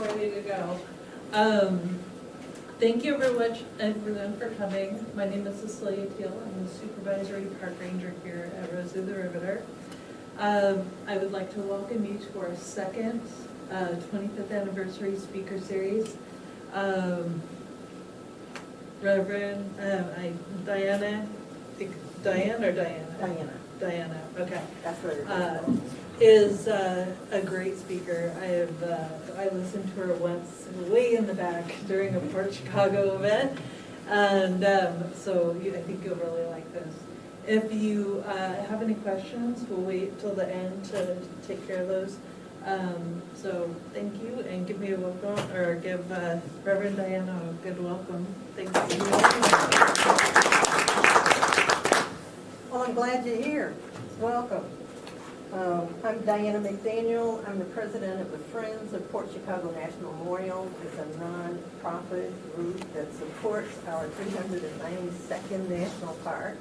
ready to go. Thank you everyone for coming. My name is Cecilia Teal. I'm the supervisory park ranger here at Rosie the Riveter. I would like to welcome you to our second 25th anniversary speaker series. Reverend Diana, Diana, okay. That's what it is. Is a great speaker. I listened to her once way in the back during a Port Chicago event, and so I think you'll really like this. If you have any questions, we'll wait till the end to take care of those. So thank you, and give me a welcome, or give Reverend Diana a good welcome. Thank you. Well, I'm glad you're here. Welcome. I'm Diana McDaniel. I'm the president of the Friends of Port Chicago National Memorial. It's a non-profit group that supports our 392nd National Park,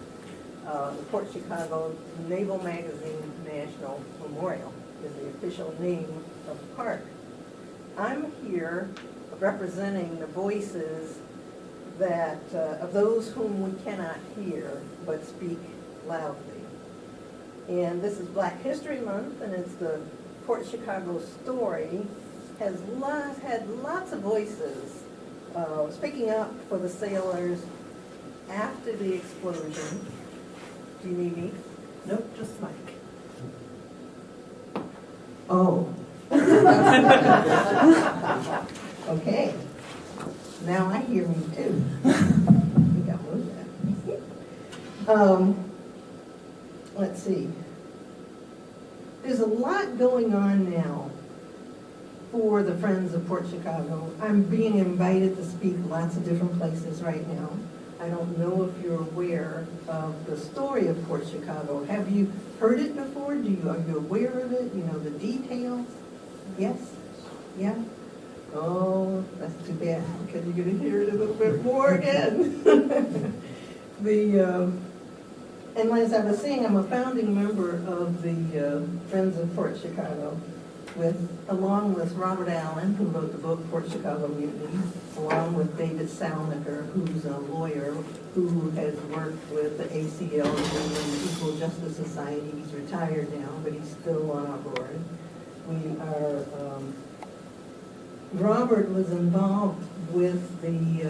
the Port Chicago Naval Magazine National Memorial is the official name of the park. I'm here representing the voices that of those whom we cannot hear but speak loudly. And this is Black History Month, and it's the Port Chicago story has had lots of voices speaking up for the sailors after the explosion. Do you need me? Nope, just Mike. Oh. Okay. Now I hear me too. We got that. Let's see. There's a lot going on now for the Friends of Port Chicago. I'm being invited to speak lots of different places right now. I don't know if you're aware of the story of Port Chicago. Have you heard it before? Are you aware of it? You know the details? Yes? Yeah? Oh, that's too bad, because you're going to hear it a little bit more again. And as I was saying, I'm a founding member of the Friends of Port Chicago, along with Robert Allen, who wrote the book Port Chicago Mutiny, along with David Salmaker, who's a lawyer who has worked with the ACL, the Equal Justice Society. He's retired now, but he's still on our board. Robert was involved with the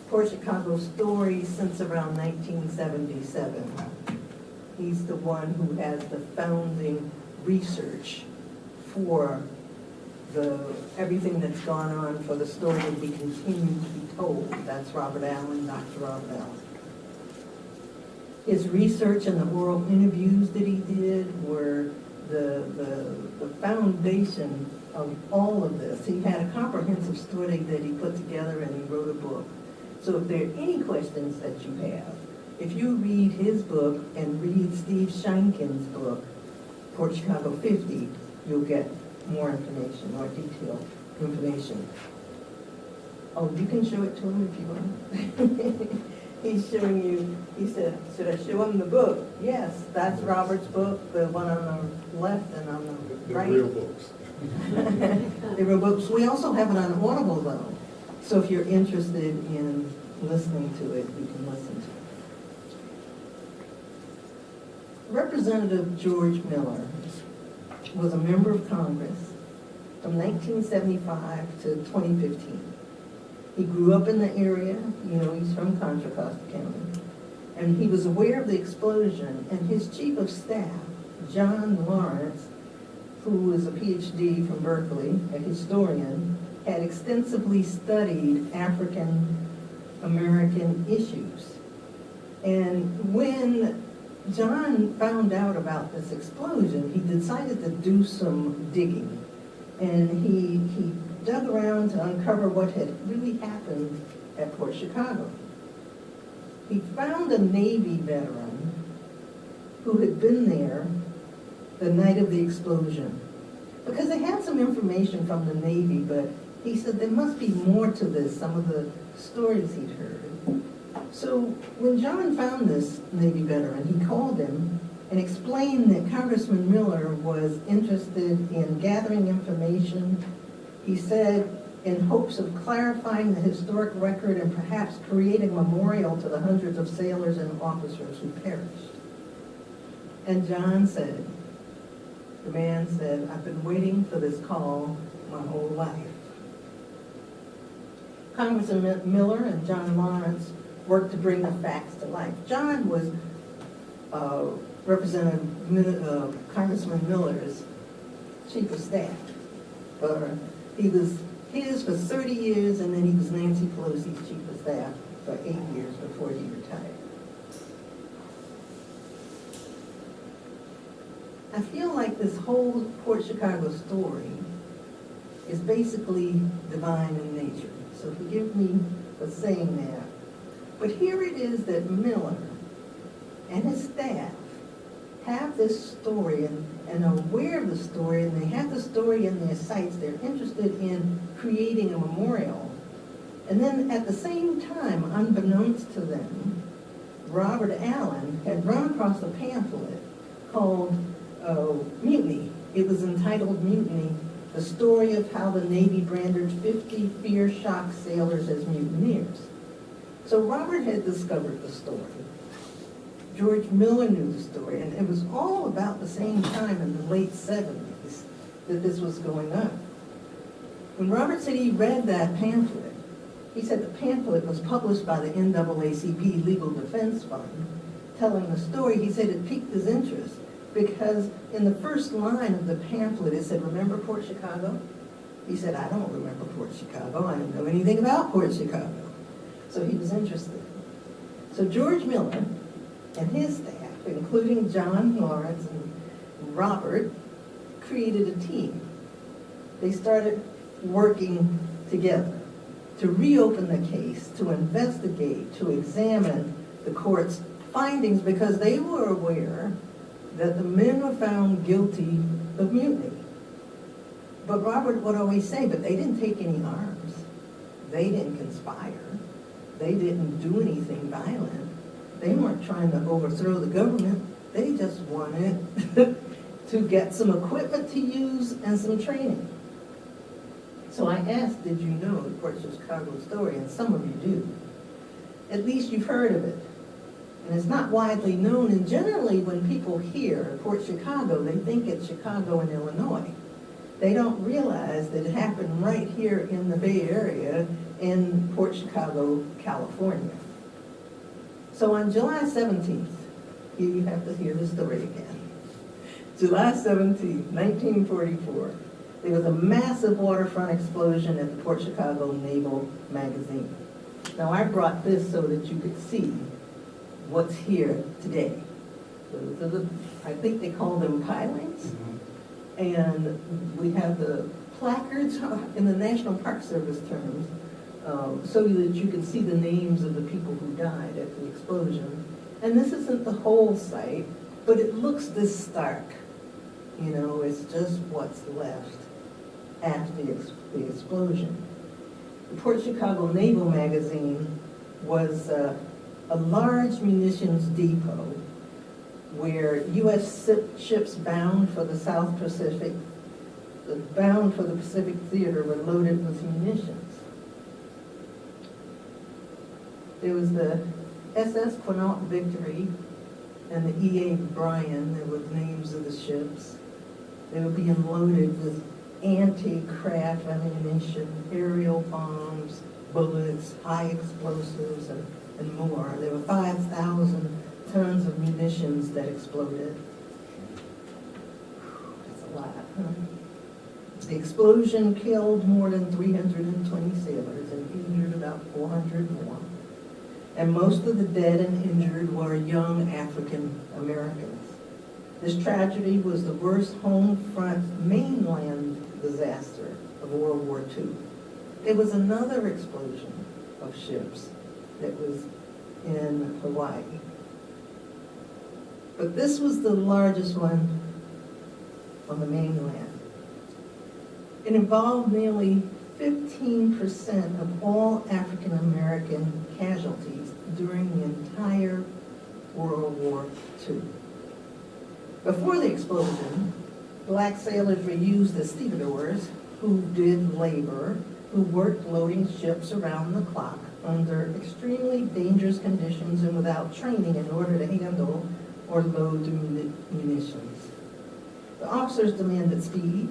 Port Chicago story since around 1977. He's the one who has the founding research for everything that's gone on for the story to be continued to be told. That's Robert Allen, Dr. Robert Allen. His research and the oral interviews that he did were the foundation of all of this. He had a comprehensive story that he put together, and he wrote a book. So if there are any questions that you have, if you read his book and read Steve Scheinken's book, Port Chicago 50, you'll get more information, more detailed information. Oh, you can show it to him if you want. He's showing you, he said, should I show him the book? Yes, that's Robert's book, the one on the left and on the right. The real books. The real books. We also have it on Audible, though. So if you're interested in listening to it, you can listen to it. Representative George Miller was a member of Congress from 1975 to 2015. He grew up in the area, he's from Contra Costa County, and he was aware of the explosion, and his chief of staff, John Lawrence, who is a PhD from Berkeley, a historian, had extensively studied African American issues. And when John found out about this explosion, he decided to do some digging. And he dug around to uncover what had really happened at Port Chicago. He found a Navy veteran who had been there the night of the explosion. Because they had some information from the Navy, but he said there must be more to this, some of the stories he'd heard. So when John found this Navy veteran, he called him and explained that Congressman Miller was interested in gathering information He said, in hopes of clarifying the historic record and perhaps creating a memorial to the hundreds of sailors and officers who perished. And John said, the man said, I've been waiting for this call my whole life. Congressman Miller and John Lawrence worked to bring the facts to life. John was Congressman Miller's chief of staff. He was his for 30 years, and then he was Nancy Pelosi's chief of staff for 8 years before he retired. I feel like this whole Port Chicago story is basically divine in nature. So forgive me for saying that. But here it is that Miller and his staff have this story and are aware of the story, and they have the story in their sights. They're interested in creating a memorial. And then at the same time, unbeknownst to them, Robert Allen had run across a pamphlet called Mutiny. It was entitled Mutiny, the story of how the Navy branded 50 fear-shocked sailors as mutineers. So Robert had discovered the story. George Miller knew the story, and it was all about the same time in the late 70s that this was going on. When Robert said he read that pamphlet, he said the pamphlet was published by the NAACP Legal Defense Fund, telling the story. He said it piqued his interest because in the first line of the pamphlet it said, "Remember Port Chicago?" He said, "I don't remember Port Chicago. I don't know anything about Port Chicago." So he was interested. So George Miller and his staff, including John Lawrence and Robert, created a team. They started working together to reopen the case, to investigate, to examine the court's findings, because they were aware that the men were found guilty of mutiny. But Robert would always say, but they didn't take any arms. They didn't conspire. They didn't do anything violent. They weren't trying to overthrow the government. They just wanted to get some equipment to use and some training. So I asked, did you know the Port Chicago story? And some of you do. At least you've heard of it. And it's not widely known. And generally when people hear Port Chicago, they think it's Chicago in Illinois. They don't realize that it happened right here in the Bay Area in Port Chicago, California. So on July 17th, you have to hear the story again. July 17th, 1944, there was a massive waterfront explosion at the Port Chicago Naval Magazine. Now I brought this so that you could see what's here today. I think they call them pilings. And we have the placards in the National Park Service terms, so that you can see the names of the people who died at the explosion. And this isn't the whole site, but it looks this stark. You know, it's just what's left after the explosion. The Port Chicago Naval Magazine was a large munitions depot where U.S. ships bound for the South Pacific, bound for the Pacific Theater, were loaded with munitions. There was the SS Quinault Victory and the E.A. Bryan. There were the names of the ships. They were being loaded with anti-craft ammunition, aerial bombs, bullets, high explosives, and more. There were 5,000 tons of munitions that exploded. That's a lot, huh? The explosion killed more than 320 sailors and injured about 400 more. And most of the dead and injured were young African Americans. This tragedy was the worst home front mainland disaster of World War II. There was another explosion of ships that was in Hawaii. But this was the largest one on the mainland. It involved nearly 15% of all African American casualties during the entire World War II. Before the explosion, black sailors were used as stevedores who did labor, who worked loading ships around the clock under extremely dangerous conditions and without training in order to handle or load the munitions. The officers demanded speed.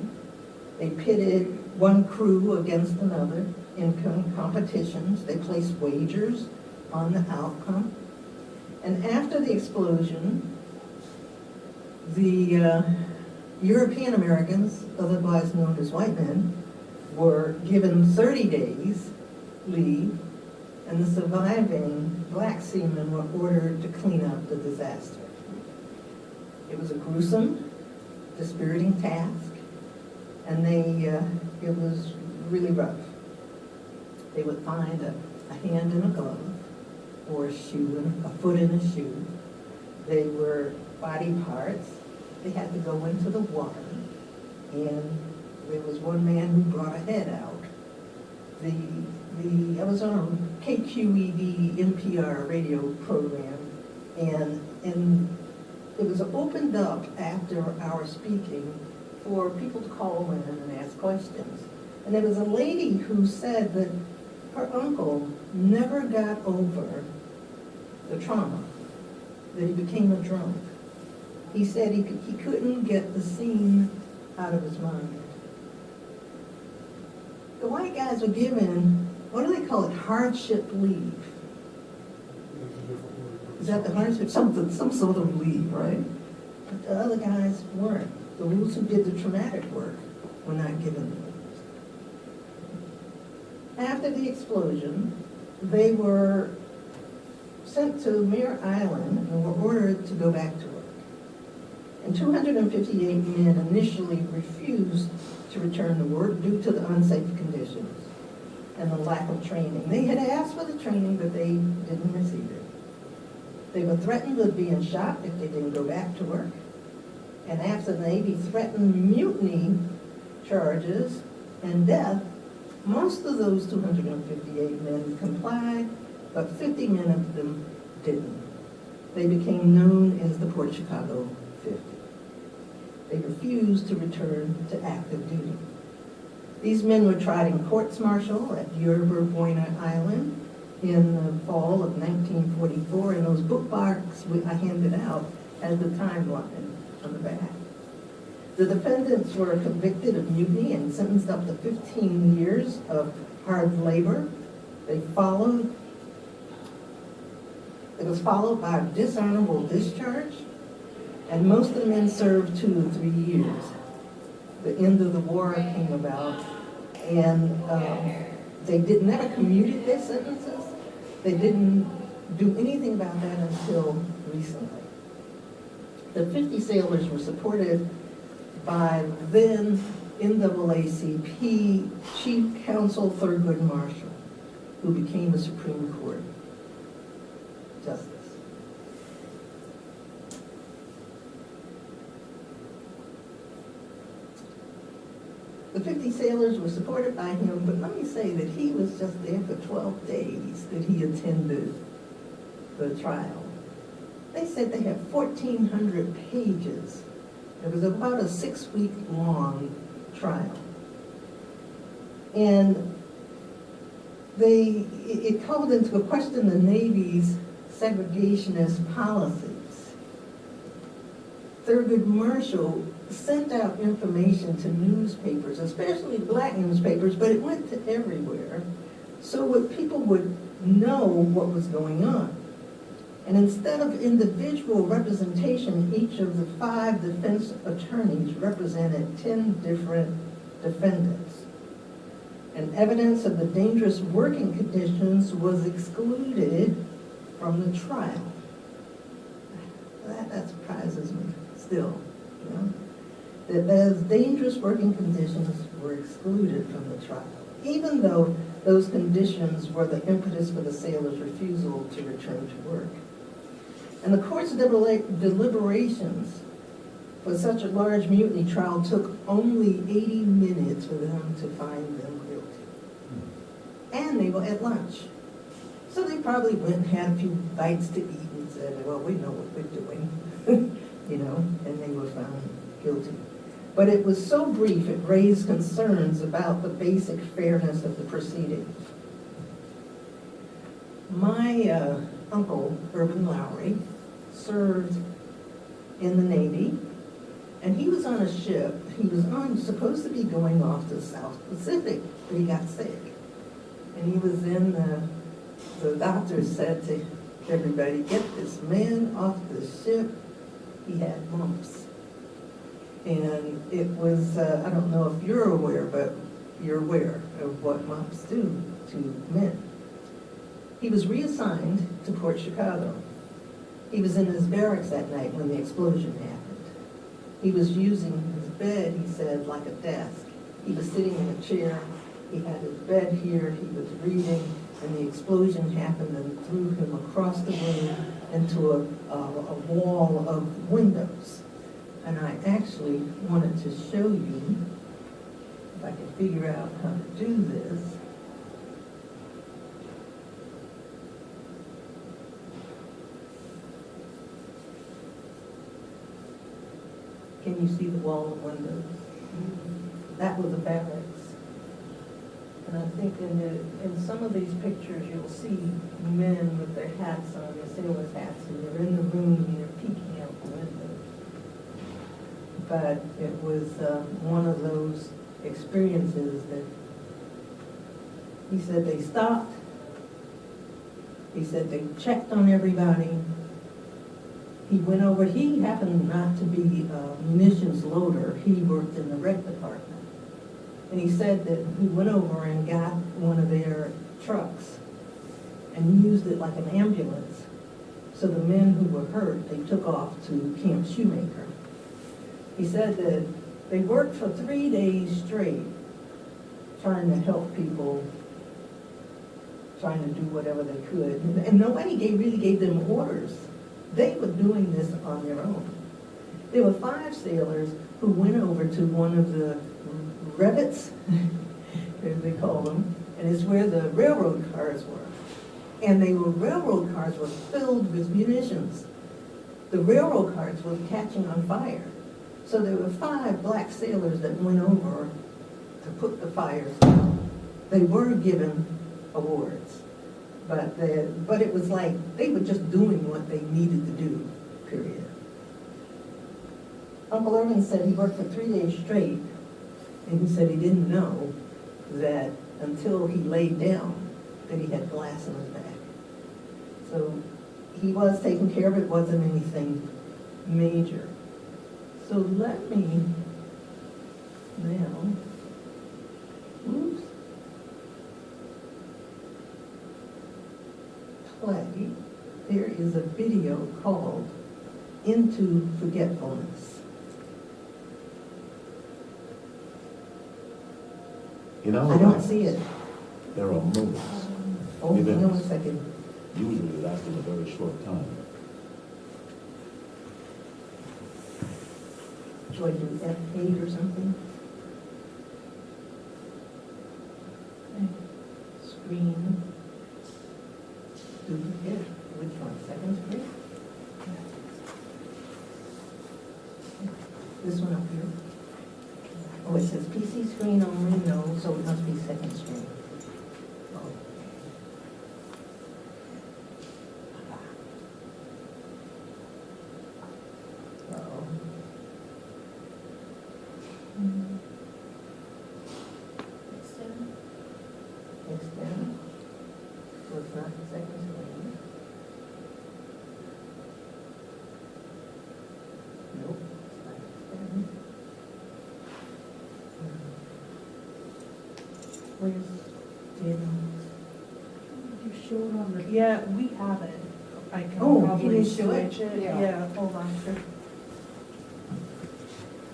They pitted one crew against another in competitions. They placed wagers on the outcome. And after the explosion, the European Americans, otherwise known as white men, were given 30 days leave, and the surviving black seamen were ordered to clean up the disaster. It was a gruesome, dispiriting task, and it was really rough. They would find a hand in a glove, or a shoe, a foot in a shoe. They were body parts. They had to go into the water, and there was one man who brought a head out. I was on a KQED NPR radio program, and it was opened up after our speaking for people to call in and ask questions. And there was a lady who said that her uncle never got over the trauma, that he became a drunk. He said he couldn't get the scene out of his mind. The white guys were given, what do they call it, hardship leave. Is that the hardship? Some sort of leave, right? But the other guys weren't. Those who did the traumatic work were not given leave. After the explosion, they were sent to Mare Island and were ordered to go back to work. And 258 men initially refused to return to work due to the unsafe conditions and the lack of training. They had asked for the training, but they didn't receive it. They were threatened with being shot if they didn't go back to work. And after the Navy threatened mutiny charges and death, most of those 258 men complied, but 50 men of them didn't. They became known as the Port Chicago 50. They refused to return to active duty. These men were tried in courts-martial at Yerba Buena Island in the fall of 1944, and those bookmarks I handed out as the timeline on the back. The defendants were convicted of mutiny and sentenced up to 15 years of hard labor. It was followed by a dishonorable discharge, and most of the men served 2 to 3 years. The end of the war came about, and they never commuted their sentences. They didn't do anything about that until recently. The 50 sailors were supported by then NAACP Chief Counsel Thurgood Marshall, who became a Supreme Court justice. The 50 sailors were supported by him, but let me say that he was just there for 12 days that he attended the trial. They said they had 1,400 pages. It was about a 6-week-long trial. And it called into question the Navy's segregationist policies. Thurgood Marshall sent out information to newspapers, especially black newspapers, but it went to everywhere, so people would know what was going on. And instead of individual representation, each of the 5 defense attorneys represented 10 different defendants. And evidence of the dangerous working conditions was excluded from the trial. That surprises me still, you know, that those dangerous working conditions were excluded from the trial, even though those conditions were the impetus for the sailors' refusal to return to work. And the court's deliberations for such a large mutiny trial took only 80 minutes for them to find them guilty. And they were at lunch. So they probably went and had a few bites to eat and said, well, we know what we're doing, you know, and they were found guilty. But it was so brief, it raised concerns about the basic fairness of the proceedings. My uncle, Irvin Lowry, served in the Navy, and he was on a ship. He was supposed to be going off to the South Pacific, but he got sick. And he was in the doctor said to everybody, get this man off the ship. He had mumps. And it was, I don't know if you're aware, but you're aware of what mumps do to men. He was reassigned to Port Chicago. He was in his barracks that night when the explosion happened. He was using his bed, he said, like a desk. He was sitting in a chair. He had his bed here. He was reading, and the explosion happened and threw him across the room into a wall of windows. And I actually wanted to show you, if I could figure out how to do this. Can you see the wall of windows? That was a barracks. And I think in some of these pictures, you'll see men with their hats on, their sailors' hats, and they're in the room and they're peeking out the windows. But it was one of those experiences that he said they stopped. He said they checked on everybody. He went over, he happened not to be a munitions loader. He worked in the rec department. And he said that he went over and got one of their trucks and used it like an ambulance. So the men who were hurt, they took off to Camp Shoemaker. He said that they worked for 3 days straight trying to help people, trying to do whatever they could. And nobody really gave them orders. They were doing this on their own. There were 5 sailors who went over to one of the rivets, as they call them, and it's where the railroad cars were. And railroad cars were filled with munitions. The railroad cars were catching on fire. So there were 5 black sailors that went over to put the fires out. They were given awards, but it was like they were just doing what they needed to do, period. Uncle Irvin said he worked for 3 days straight, and he said he didn't know that until he laid down that he had glass in his back. So he was taken care of. It wasn't anything major. So let me now, play. There is a video called Into Forgetfulness. In our I don't lives, see it. there are moments, Oh, hang on events, a second. usually lasting a very short time. Do I do F8 or something? Okay. Screen. Duplicate. Which one? Second screen? This one up here. Oh, it says PC screen only, no, so it must be second screen. Oh. Uh-oh. Extend. So it's not the second screen. Nope, it's not extend. Where's Daniel? You show it on the, yeah, we have it. I can Oh, he probably didn't show it? switch it. Yeah. Yeah, hold on.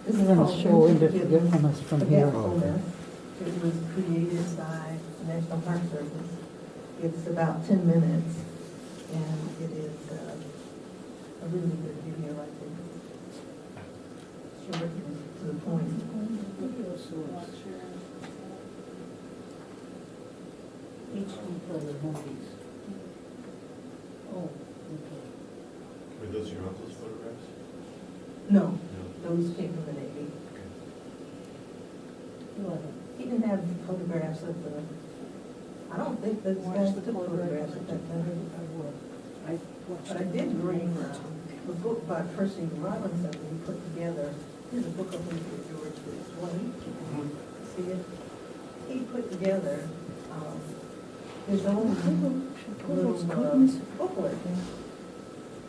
This We're is gonna called show into Forgetfulness. forgetfulness from here. Forgetfulness. It was created by the National Park Service. It's about 10 minutes, and it is a really good video, I think. Short and to the point. For the movies. Oh, okay. Were those your uncle's photographs? No, those came from the Navy. Go ahead. He didn't have photographs of the, I don't think those guys took photographs at that time. But I did bring the book by Percy Robinson that he put together. Here's a book of George this one. See it? He put together his own little booklet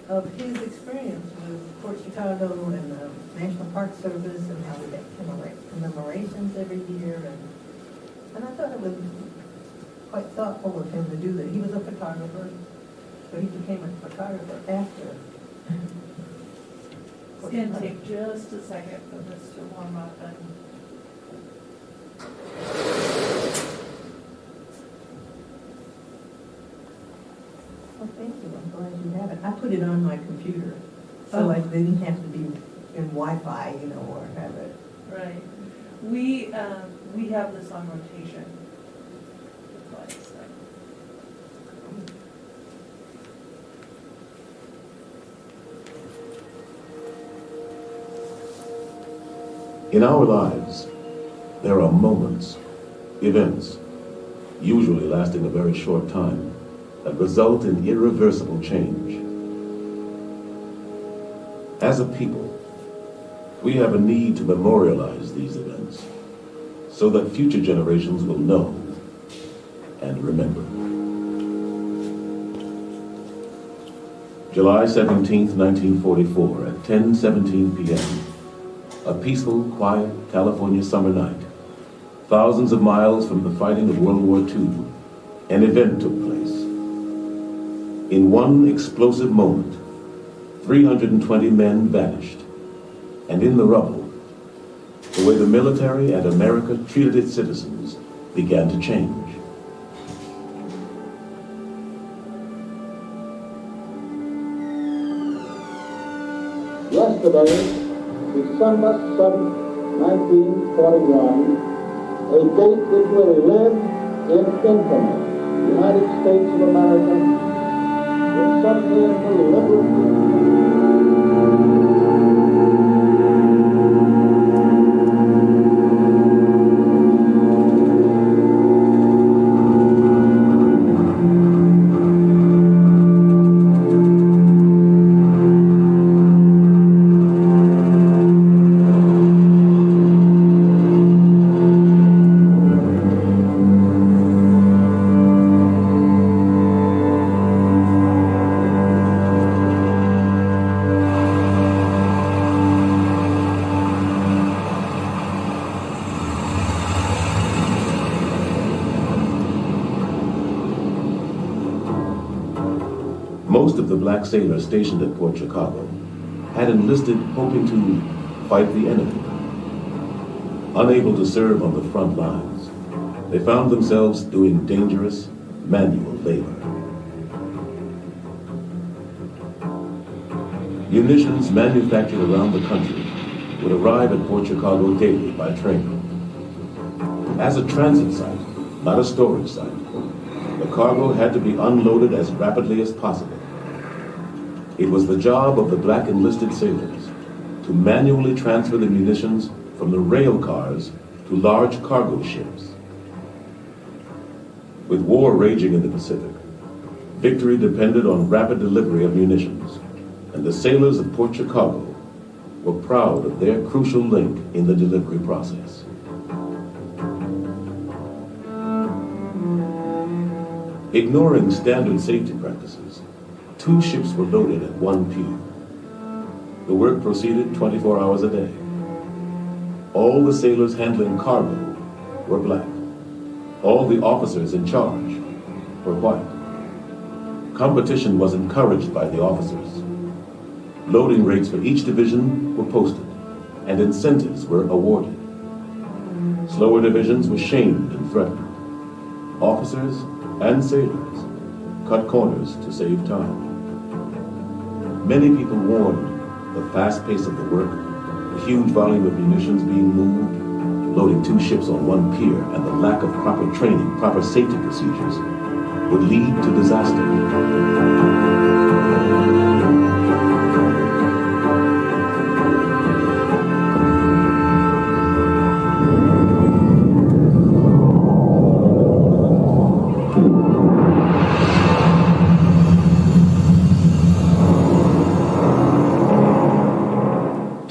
of his experience with Port Chicago and the National Park Service and how we got commemorations every year. And I thought it was quite thoughtful of him to do that. He was a photographer, so he became a photographer after. It's going to take just a second for this to warm up. And Well, thank you. I'm glad you have it. I put it on my computer, so I didn't have to be in Wi-Fi, or have it. right, we have this on rotation. Twice, so. In our lives, there are moments, events, usually lasting a very short time, that result in irreversible change. As a people, we have a need to memorialize these events so that future generations will know and remember. July 17th, 1944, at 10:17 p.m., a peaceful, quiet California summer night, thousands of miles from the fighting of World War II, an event took place. In one explosive moment, 320 men vanished, and in the rubble, the way the military and America treated its citizens began to change. Yesterday, December 7th, 1941, a date which will live in infamy. The United States of America was suddenly into liberty. Most of the black sailors stationed at Port Chicago had enlisted hoping to fight the enemy. Unable to serve on the front lines, they found themselves doing dangerous manual labor. Munitions manufactured around the country would arrive at Port Chicago daily by train. As a transit site, not a storage site, the cargo had to be unloaded as rapidly as possible. It was the job of the black enlisted sailors to manually transfer the munitions from the rail cars to large cargo ships. With war raging in the Pacific, victory depended on rapid delivery of munitions, and the sailors of Port Chicago were proud of their crucial link in the delivery process. Ignoring standard safety practices, 2 ships were loaded at one pier. The work proceeded 24 hours a day. All the sailors handling cargo were black. All the officers in charge were white. Competition was encouraged by the officers. Loading rates for each division were posted, and incentives were awarded. Slower divisions were shamed and threatened. Officers and sailors cut corners to save time. Many people warned the fast pace of the work, the huge volume of munitions being moved, loading 2 ships on one pier, and the lack of proper training, proper safety procedures would lead to disaster.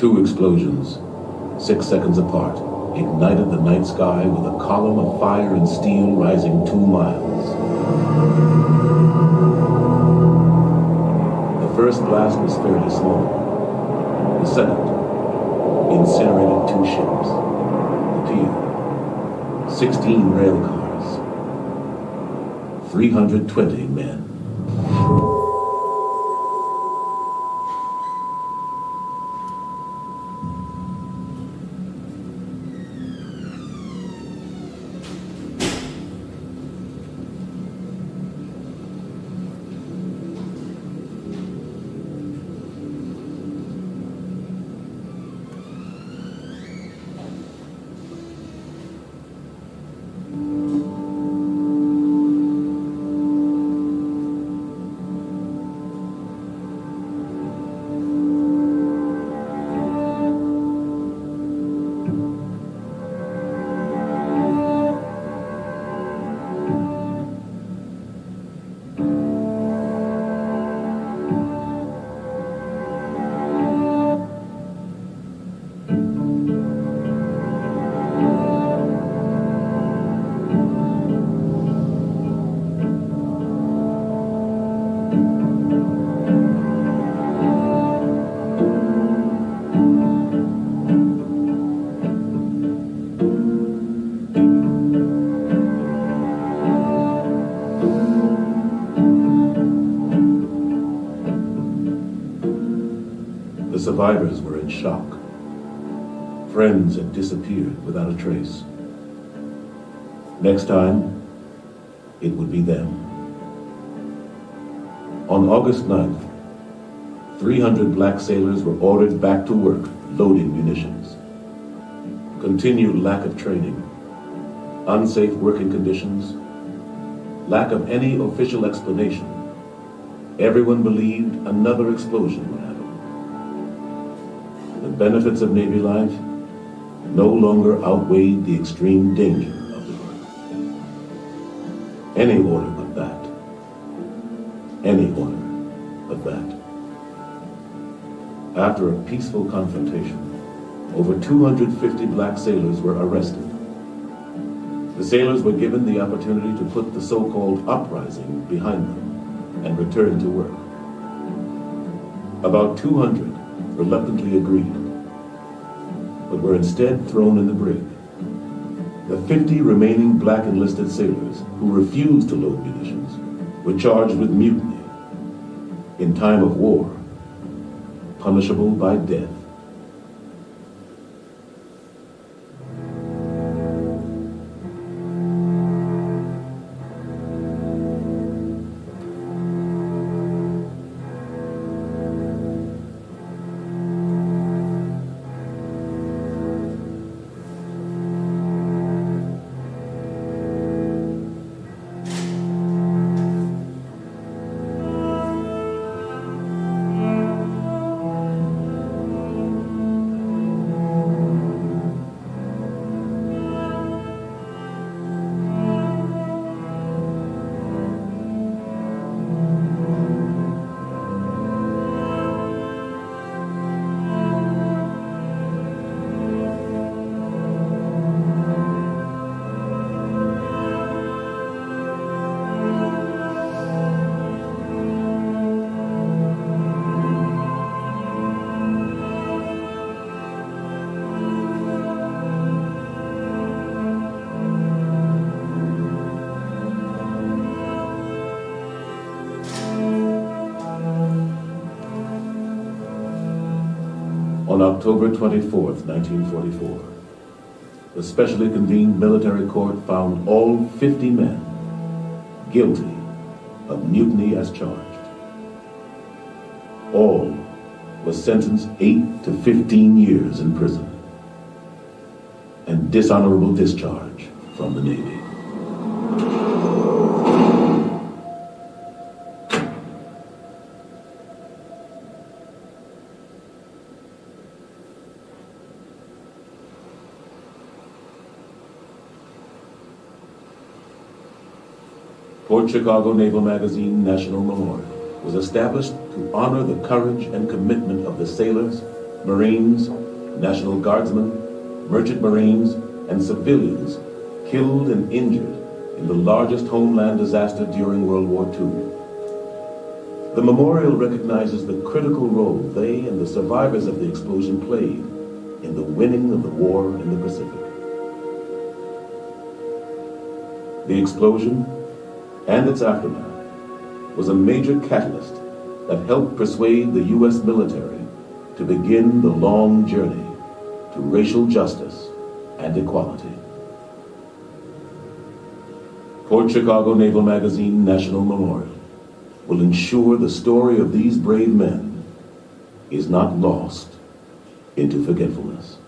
Two explosions, 6 seconds apart, ignited the night sky with a column of fire and steel rising 2 miles. The first blast was fairly small. The second incinerated 2 ships, the pier, 16 rail cars, 320 men. The survivors were in shock. Friends had disappeared without a trace. Next time, it would be them. On August 9th, 300 black sailors were ordered back to work loading munitions. Continued lack of training, unsafe working conditions, lack of any official explanation. Everyone believed another explosion would happen. The benefits of Navy life no longer outweighed the extreme danger of the work. Any order but that. Any order but that. After a peaceful confrontation, over 250 black sailors were arrested. The sailors were given the opportunity to put the so-called uprising behind them and return to work. About 200 reluctantly agreed, but were instead thrown in the brig. The 50 remaining black enlisted sailors who refused to load munitions were charged with mutiny. In time of war, punishable by death. On October 24th, 1944, the specially convened military court found all 50 men guilty of mutiny as charged. All were sentenced 8 to 15 years in prison and dishonorable discharge from the Navy. Port Chicago Naval Magazine National Memorial was established to honor the courage and commitment of the sailors Marines, National Guardsmen, Merchant Marines, and civilians killed and injured in the largest homeland disaster during World War II. The memorial recognizes the critical role they and the survivors of the explosion played in the winning of the war in the Pacific. The explosion and its aftermath was a major catalyst that helped persuade the U.S. military to begin the long journey to racial justice and equality. Port Chicago Naval Magazine National Memorial will ensure the story of these brave men is not lost into forgetfulness.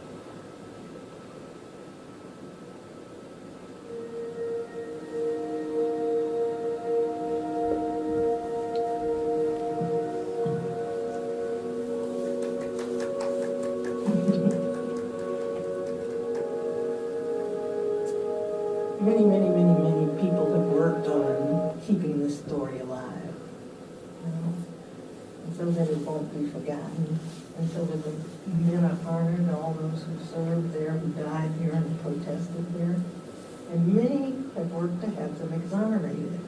Many people have worked on keeping this story alive, you know, and so that it won't be forgotten, and so that the men are honored, all those who served there, who died here and protested here, and many have worked to have them exonerated.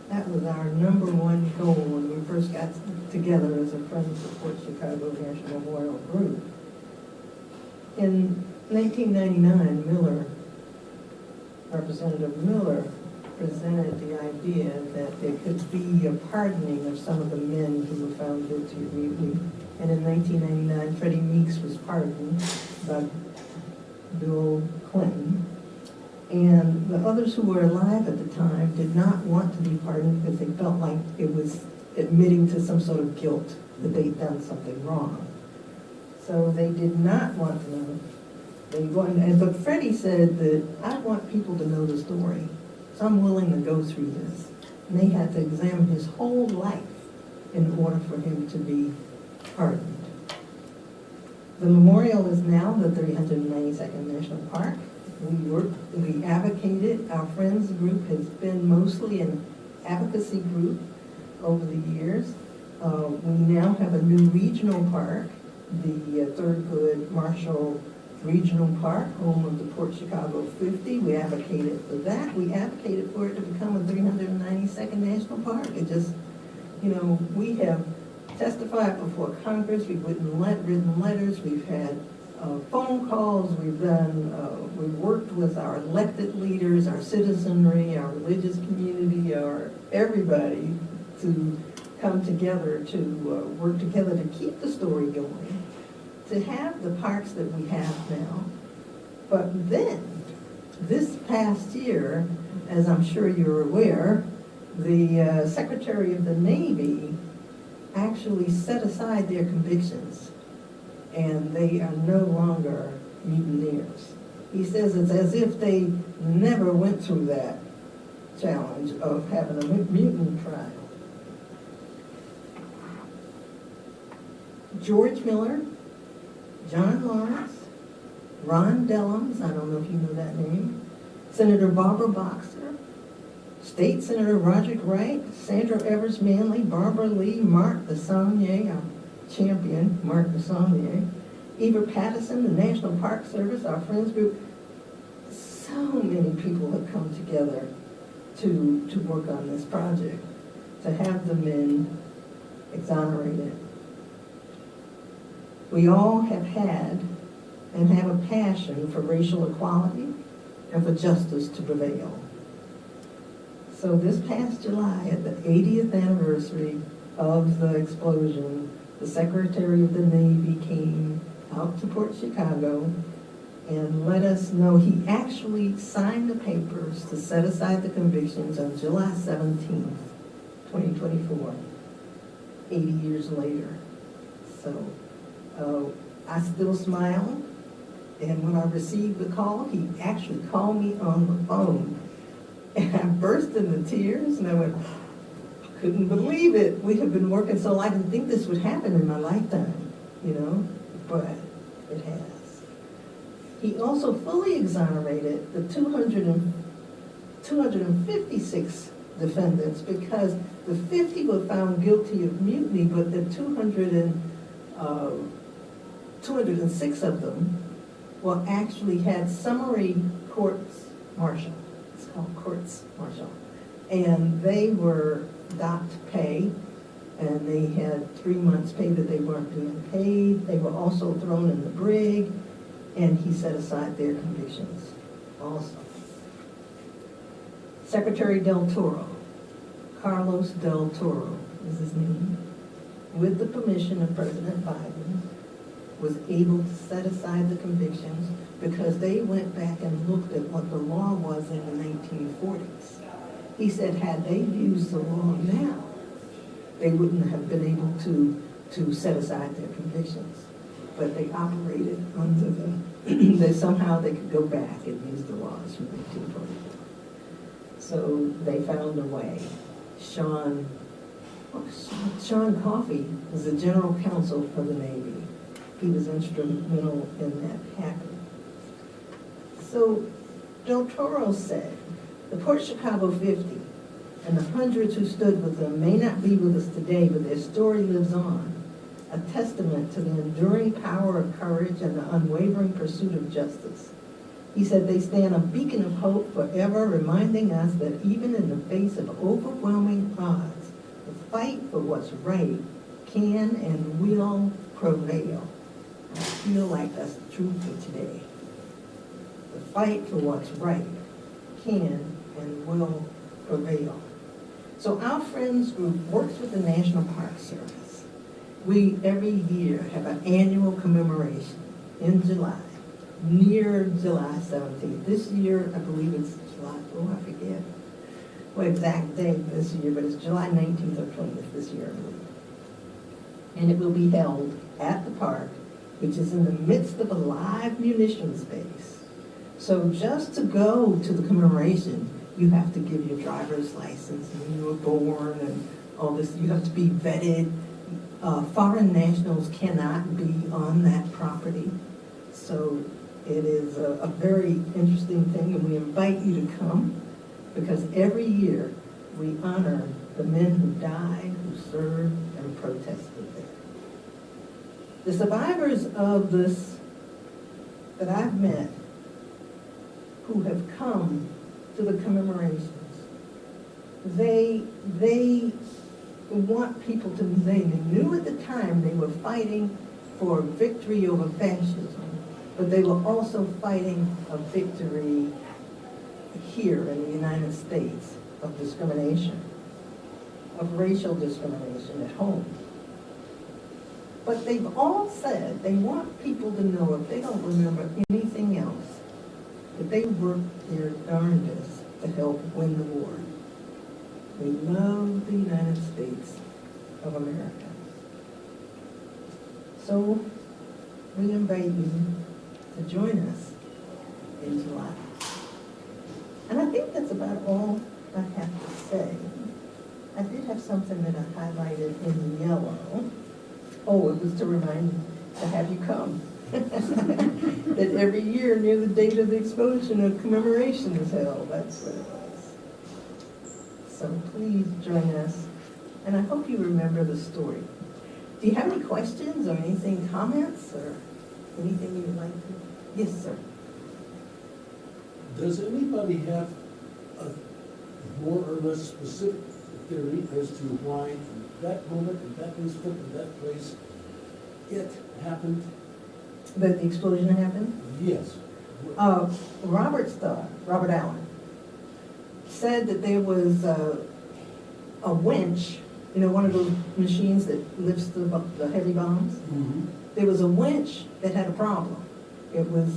That was our number one goal when we first got together as a Friends of Port Chicago National Memorial Group. In 1999, Representative Miller presented the idea that there could be a pardoning of some of the men who were found guilty of mutiny. And in 1999, Freddie Meeks was pardoned by Bill Clinton. And the others who were alive at the time did not want to be pardoned because they felt like it was admitting to some sort of guilt that they'd done something wrong. So they did not want to know. But Freddie said that I want people to know the story, so I'm willing to go through this. And they had to examine his whole life in order for him to be pardoned. The memorial is now the 392nd National Park. We advocated. Our Friends group has been mostly an advocacy group over the years. We now have a new regional park, the Thurgood Marshall Regional Park, home of the Port Chicago 50. We advocated for that. We advocated for it to become a 392nd National Park. It just, you know, we have testified before Congress. We've written letters. We've had phone calls. We've worked with our elected leaders, our citizenry, our religious community, everybody to come together to work together to keep the story going, to have the parks that we have now. But then, this past year, as I'm sure you're aware, the Secretary of the Navy actually set aside their convictions, and they are no longer mutineers. He says it's as if they never went through that challenge of having a mutiny trial. George Miller, John Lawrence, Ron Dellums, I don't know if you know that name, Senator Barbara Boxer, State Senator Roderick Wright, Sandra Evers Manley, Barbara Lee, Mark Desaulniers, our champion, Mark Desaulniers, Eva Patterson, the National Park Service, our Friends group. So many people have come together to work on this project, to have the men exonerated. We all have had and have a passion for racial equality and for justice to prevail. So this past July, at the 80th anniversary of the explosion, the Secretary of the Navy came out to Port Chicago and let us know he actually signed the papers to set aside the convictions on July 17th, 2024, 80 years later. So I still smile, and when I received the call, he actually called me on the phone, and I burst into tears, and I went, I couldn't believe it. We have been working so long. I didn't think this would happen in my lifetime, you know, but it has. He also fully exonerated the 256 defendants because the 50 were found guilty of mutiny, but the 202 206 of them were actually had summary courts martial. It's called courts martial. And they got pay, and they had 3 months pay that they weren't being paid. They were also thrown in the brig, and he set aside their convictions also. Secretary Del Toro, Carlos Del Toro is his name, with the permission of President Biden, was able to set aside the convictions because they went back and looked at what the law was in the 1940s. He said had they used the law now, they wouldn't have been able to set aside their convictions. But they operated under that somehow they could go back and use the laws from 1940. So they found a way. Sean Coffey was the general counsel for the Navy. He was instrumental in that happening. So Del Toro said, the Port Chicago 50 and the hundreds who stood with them may not be with us today, but their story lives on, a testament to the enduring power of courage and the unwavering pursuit of justice. He said they stand a beacon of hope forever, reminding us that even in the face of overwhelming odds, the fight for what's right can and will prevail. I feel like that's the truth for today. The fight for what's right can and will prevail. So our Friends Group works with the National Park Service. We, every year, have an annual commemoration in July, near July 17th. This year, I believe it's July, I forget what exact date this year, but it's July 19th or 20th this year, I believe. And it will be held at the park, which is in the midst of a live munitions base. So just to go to the commemoration, you have to give your driver's license and when you were born and all this. You have to be vetted. Foreign nationals cannot be on that property. So it is a very interesting thing, and we invite you to come because every year we honor the men who died, who served, and protested there. The survivors of this that I've met who have come to the commemorations, they want people to say they knew at the time they were fighting for victory over fascism, but they were also fighting a victory here in the United States of discrimination, of racial discrimination at home. But they've all said they want people to know, if they don't remember anything else, that they worked their darndest to help win the war. They love the United States of America. So we invite you to join us in July. And I think that's about all I have to say. I did have something that I highlighted in yellow. Oh, it was to remind you to have you come. That every year near the date of the explosion, a commemoration is held. That's what it was. So please join us. And I hope you remember the story. Do you have any questions or anything, comments, or anything you would like to? Yes, sir. Does anybody have a more or less specific theory as to why that moment, in that instant, in that place, it happened? That the explosion happened? Yes. Robert Allen, said that there was a winch, you know, one of those machines that lifts the heavy bombs. Mm-hmm. There was a winch that had a problem. It was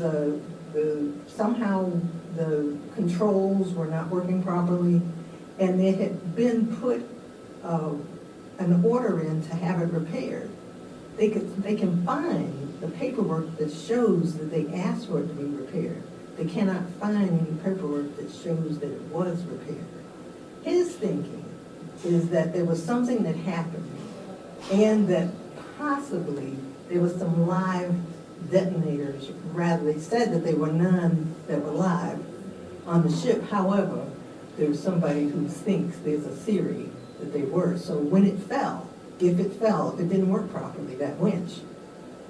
somehow the controls were not working properly, and there had been put an order in to have it repaired. They can find the paperwork that shows that they asked for it to be repaired. They cannot find any paperwork that shows that it was repaired. His thinking is that there was something that happened and that possibly there was some live detonators. Rather, they said that there were none that were live on the ship. However, there's somebody who thinks there's a theory that they were. So when it fell, if it didn't work properly, that winch,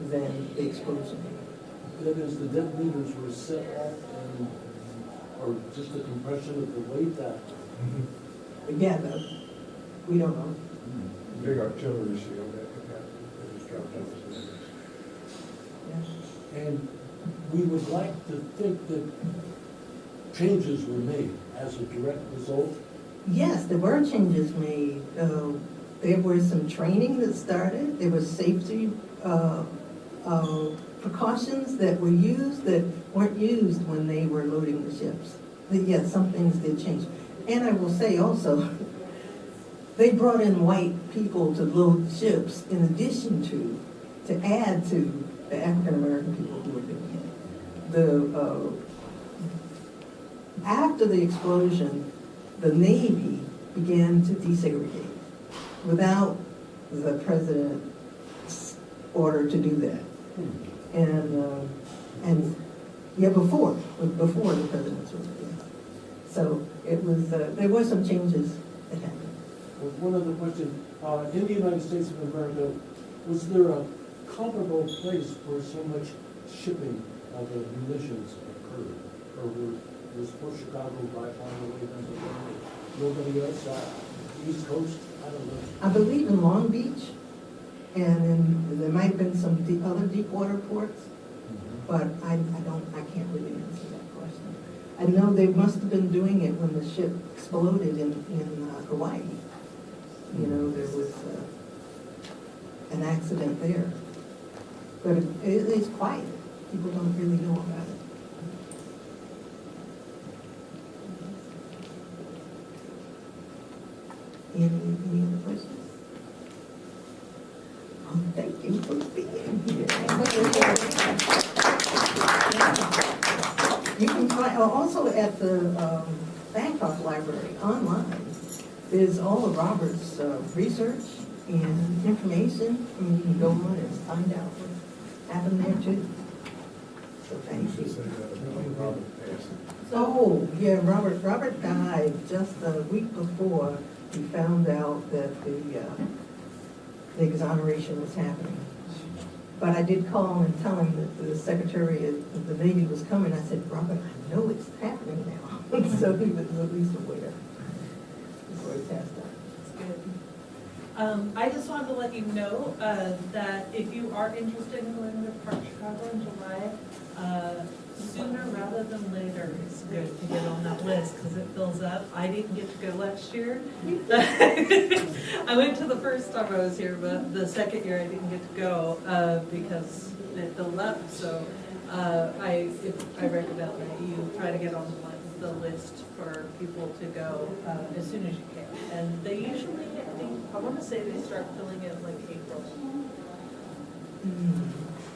than the explosion. That is, the detonators were set off and, or just a compression of the weight that. Again, we don't know. Big artillery shield that was dropped off. Yeah. And we would like to think that changes were made as a direct result. Yes, there were changes made. There was some training that started. There was safety precautions that were used that weren't used when they were loading the ships. Yes, some things did change. And I will say also, they brought in white people to load the ships in addition to add to the African-American people who were doing it. After the explosion, the Navy began to desegregate without the president's order to do that. And yeah, before the president's order. Yeah. So it was, there were some changes that happened. One other question, in the United States of America, was there a comparable place where so much shipping of the munitions occurred? Or was Port Chicago by far and away nobody else, East Coast? I don't know. I believe in Long Beach, and there might have been some other deep water ports, but I can't really answer that question. I know they must have been doing it when the ship exploded in Hawaii. You know, there was an accident there. But it's quiet. People don't really know about it. Any other questions? Oh, thank you for being here. You can find, also at the Bancroft Library online, there's all of Robert's research and information, and you can go on and find out what happened there too. So thank you. Oh, yeah, Robert died just a week before he found out that the exoneration was happening. But I did call and tell him that the Secretary of the Navy was coming. I said, Robert, I know it's happening now. So he was at least aware before he passed out. That's good. I just wanted to let you know that if you are interested in going to Port Chicago in July, sooner rather than later is good to get on that list because it fills up. I didn't get to go last year. I went to the first time I was here, but the second year I didn't get to go because it filled up. So I recommend that you try to get on the list for people to go as soon as you can. And they usually, I want to say they start filling it like April.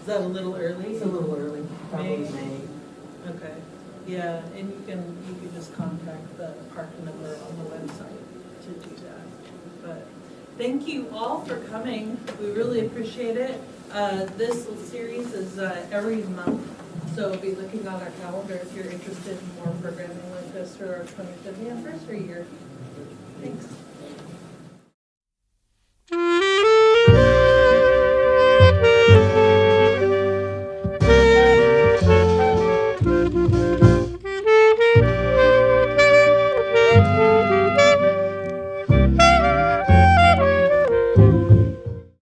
Is that a little early? It's a little early, probably May. Okay, yeah, and you can just contact the park number on the website to do that. But thank you all for coming. We really appreciate it. This series is every month, so be looking on our calendar if you're interested in more programming like this for our 25th anniversary year. Thanks.